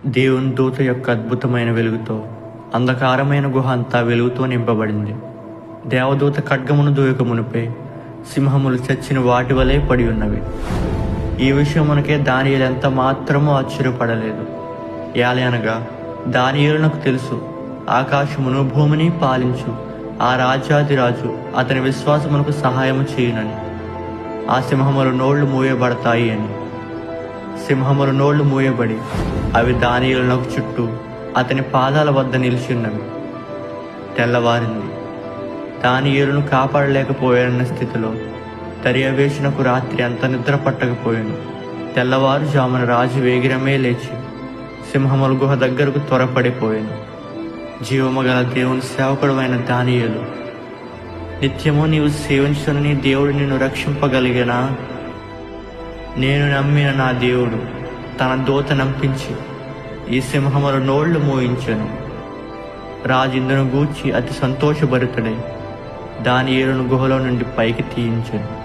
దేవుని దూత యొక్క అద్భుతమైన వెలుగుతో అంధకారమైన గుహ అంతా వెలుగుతో నింపబడింది. దేవదూత ఖడ్గమును దూయక మునిపే సింహములు చచ్చిన వాటి వలె పడి ఉన్నవి. ఈ విషయమునకే దానియేలు ఎంత మాత్రమూ ఆశ్చర్యపడలేదు. ఏలయనగా దానియేలునకు తెలుసు, ఆకాశమును భూమిని పాలించు ఆ రాజాదిరాజు అతని విశ్వాసమునకు సహాయము చేయునని. ఆ సింహముల నోళ్లు మూయబడతాయి అని. సింహముల నోళ్లు మూయబడి అవి దానియేలునకు చుట్టూ అతని పాదాల వద్ద నిలిచిన్నవి. తెల్లవారింది. దానియేలును కాపాడలేకపోయానన్న స్థితిలో దర్యావేషునకు రాత్రి అంత నిద్ర పట్టకపోయాను. తెల్లవారుజామున రాజు వేగిరమే లేచి సింహముల గుహ దగ్గరకు త్వరపడిపోయాను. జీవము గల దేవుని సేవకుడమైన దానియేలు, నిత్యము నీవు సేవించుని దేవుడు నిన్ను రక్షింపగలిగినా? నేను నమ్మిన నా దేవుడు తన దూత నంపించి ఈ సింహముల నోళ్లు మోయించెను. రాజు ఇందును గూర్చి అతి సంతోషభరితుడై దానియేలును గుహలో నుండి పైకి తీయించెను.